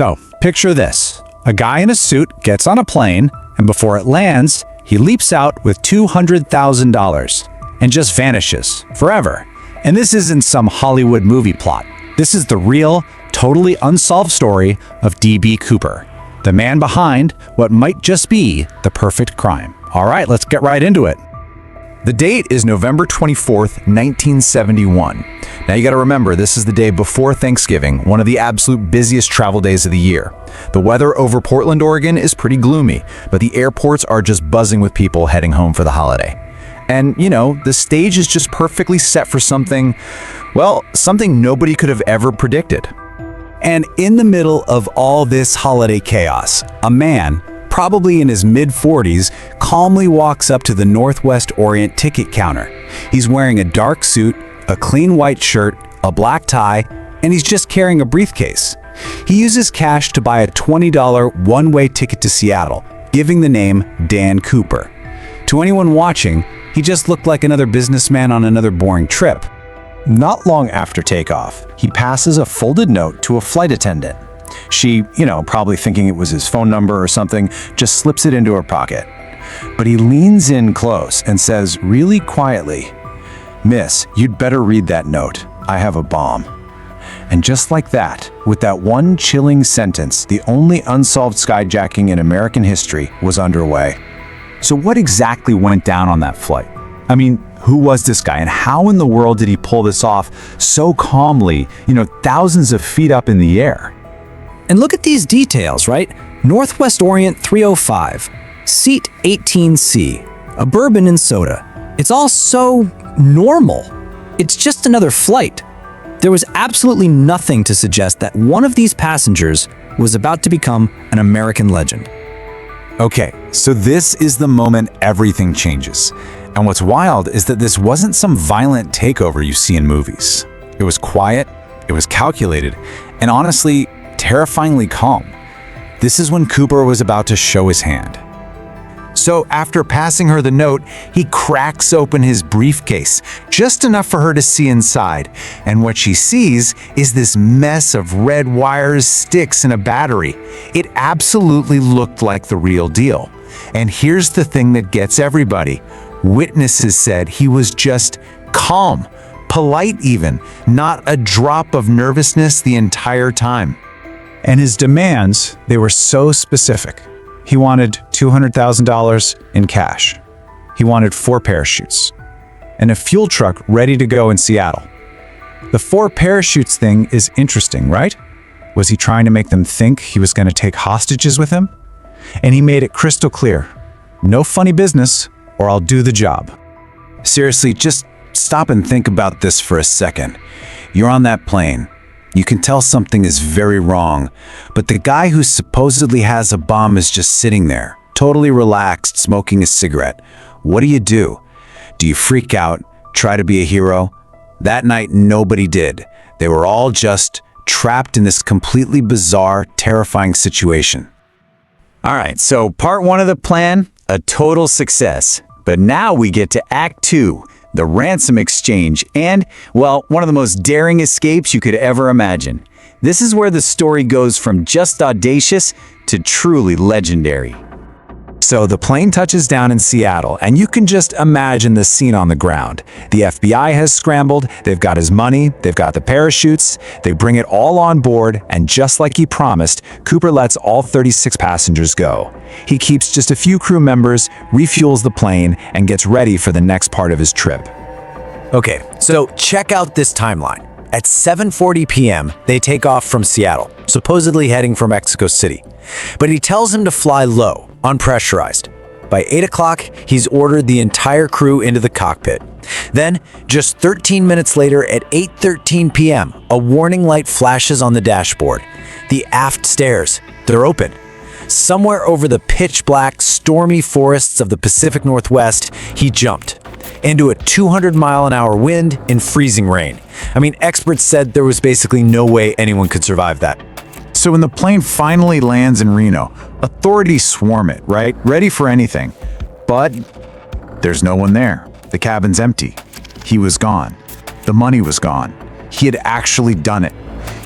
So, picture this. A guy in a suit gets on a plane, and before it lands, he leaps out with $200,000 and just vanishes forever. And this isn't some Hollywood movie plot. This is the real, totally unsolved story of D.B. Cooper, the man behind what might just be the perfect crime. All right, let's get right into it. The date is November 24th, 1971. Now you gotta remember, this is the day before Thanksgiving, one of the absolute busiest travel days of the year. The weather over Portland, Oregon is pretty gloomy, but the airports are just buzzing with people heading home for the holiday. And, you know, the stage is just perfectly set for something, well, something nobody could have ever predicted. And in the middle of all this holiday chaos, a man, probably in his mid-40s, calmly walks up to the Northwest Orient ticket counter. He's wearing a dark suit, a clean white shirt, a black tie, and he's just carrying a briefcase. He uses cash to buy a $20 one-way ticket to Seattle, giving the name Dan Cooper. To anyone watching, he just looked like another businessman on another boring trip. Not long after takeoff, he passes a folded note to a flight attendant. She, probably thinking it was his phone number or something, just slips it into her pocket. But he leans in close and says really quietly, "Miss, you'd better read that note. I have a bomb." And just like that, with that one chilling sentence, the only unsolved skyjacking in American history was underway. So what exactly went down on that flight? I mean, who was this guy, and how in the world did he pull this off so calmly, thousands of feet up in the air? And look at these details, right? Northwest Orient 305, seat 18C, a bourbon and soda. It's all so normal. It's just another flight. There was absolutely nothing to suggest that one of these passengers was about to become an American legend. Okay, so this is the moment everything changes. And what's wild is that this wasn't some violent takeover you see in movies. It was quiet, it was calculated, and honestly, terrifyingly calm. This is when Cooper was about to show his hand. So after passing her the note, he cracks open his briefcase, just enough for her to see inside. And what she sees is this mess of red wires, sticks, and a battery. It absolutely looked like the real deal. And here's the thing that gets everybody. Witnesses said he was just calm, polite even, not a drop of nervousness the entire time. And his demands, they were so specific. He wanted $200,000 in cash. He wanted 4 parachutes and a fuel truck ready to go in Seattle. The 4 parachutes thing is interesting, right? Was he trying to make them think he was going to take hostages with him? And he made it crystal clear. No funny business, or I'll do the job. Seriously, just stop and think about this for a second. You're on that plane. You can tell something is very wrong, but the guy who supposedly has a bomb is just sitting there, totally relaxed, smoking a cigarette. What do? Do you freak out, try to be a hero? That night, nobody did. They were all just trapped in this completely bizarre, terrifying situation. All right, so part 1 of the plan, a total success. But now we get to Act 2. The ransom exchange, and, well, one of the most daring escapes you could ever imagine. This is where the story goes from just audacious to truly legendary. So the plane touches down in Seattle, and you can just imagine the scene on the ground. The FBI has scrambled, they've got his money, they've got the parachutes, they bring it all on board, and just like he promised, Cooper lets all 36 passengers go. He keeps just a few crew members, refuels the plane, and gets ready for the next part of his trip. Okay, so check out this timeline. At 7:40 p.m., they take off from Seattle, supposedly heading for Mexico City. But he tells him to fly low, unpressurized. By 8 o'clock, he's ordered the entire crew into the cockpit. Then, just 13 minutes later at 8:13 p.m., a warning light flashes on the dashboard. The aft stairs, they're open. Somewhere over the pitch-black, stormy forests of the Pacific Northwest, he jumped into a 200-mile-an-hour wind in freezing rain. I mean, experts said there was basically no way anyone could survive that. So when the plane finally lands in Reno, authorities swarm it, right? Ready for anything. But there's no one there. The cabin's empty. He was gone. The money was gone. He had actually done it.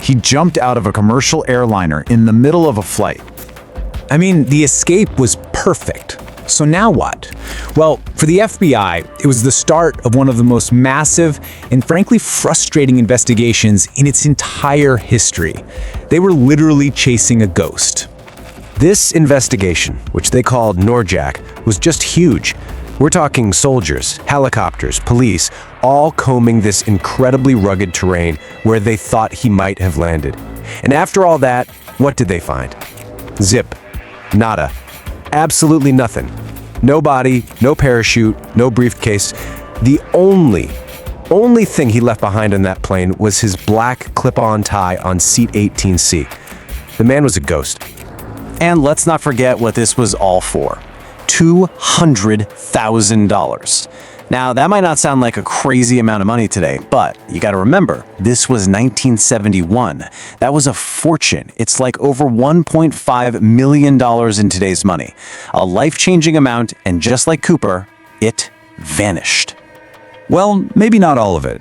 He jumped out of a commercial airliner in the middle of a flight. I mean, the escape was perfect. So now what? Well, for the FBI, it was the start of one of the most massive and frankly frustrating investigations in its entire history. They were literally chasing a ghost. This investigation, which they called Norjack, was just huge. We're talking soldiers, helicopters, police, all combing this incredibly rugged terrain where they thought he might have landed. And after all that, what did they find? Zip. Nada. Absolutely nothing. No body, no parachute, no briefcase. The only thing he left behind on that plane was his black clip-on tie on seat 18C. The man was a ghost. And let's not forget what this was all for. $200,000. Now, that might not sound like a crazy amount of money today, but you gotta remember, this was 1971. That was a fortune. It's like over $1.5 million in today's money. A life-changing amount, and just like Cooper, it vanished. Well, maybe not all of it.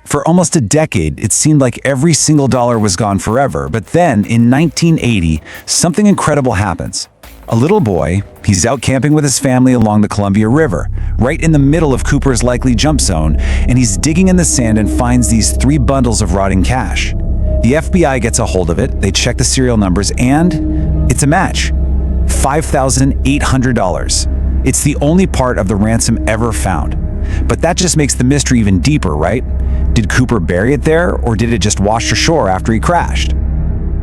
For almost a decade, it seemed like every single dollar was gone forever, but then, in 1980, something incredible happens. A little boy, he's out camping with his family along the Columbia River, right in the middle of Cooper's likely jump zone, and he's digging in the sand and finds these 3 bundles of rotting cash. The FBI gets a hold of it, they check the serial numbers, and it's a match. $5,800. It's the only part of the ransom ever found. But that just makes the mystery even deeper, right? Did Cooper bury it there, or did it just wash ashore after he crashed?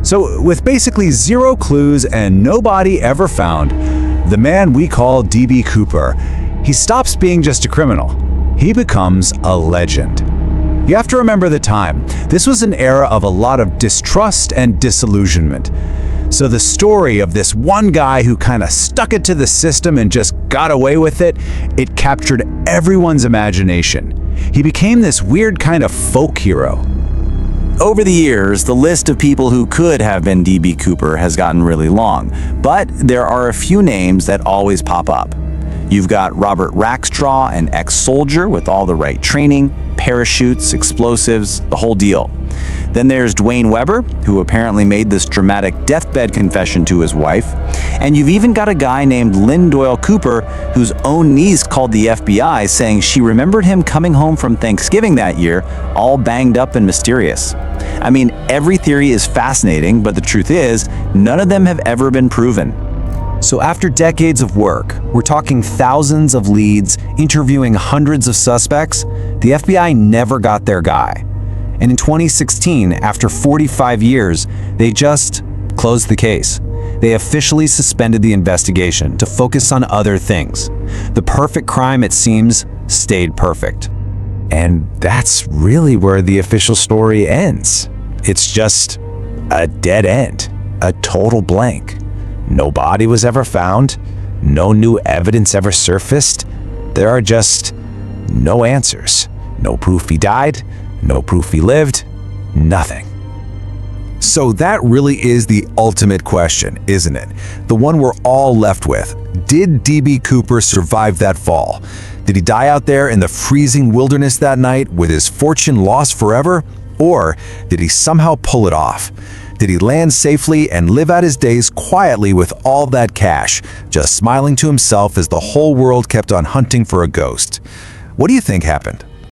So, with basically 0 clues and no body ever found, the man we call D.B. Cooper, he stops being just a criminal. He becomes a legend. You have to remember the time. This was an era of a lot of distrust and disillusionment. So the story of this one guy who kind of stuck it to the system and just got away with it, it captured everyone's imagination. He became this weird kind of folk hero. Over the years, the list of people who could have been D.B. Cooper has gotten really long, but there are a few names that always pop up. You've got Robert Rackstraw, an ex-soldier with all the right training, parachutes, explosives, the whole deal. Then there's Dwayne Weber, who apparently made this dramatic deathbed confession to his wife. And you've even got a guy named Lynn Doyle Cooper, whose own niece called the FBI saying she remembered him coming home from Thanksgiving that year, all banged up and mysterious. I mean, every theory is fascinating, but the truth is, none of them have ever been proven. So after decades of work, we're talking thousands of leads, interviewing hundreds of suspects, the FBI never got their guy. And in 2016, after 45 years, they just closed the case. They officially suspended the investigation to focus on other things. The perfect crime, it seems, stayed perfect. And that's really where the official story ends. It's just a dead end, a total blank. No body was ever found, no new evidence ever surfaced. There are just no answers. No proof he died, no proof he lived, nothing. So that really is the ultimate question, isn't it? The one we're all left with. Did D.B. Cooper survive that fall? Did he die out there in the freezing wilderness that night with his fortune lost forever? Or did he somehow pull it off? Did he land safely and live out his days quietly with all that cash, just smiling to himself as the whole world kept on hunting for a ghost? What do you think happened?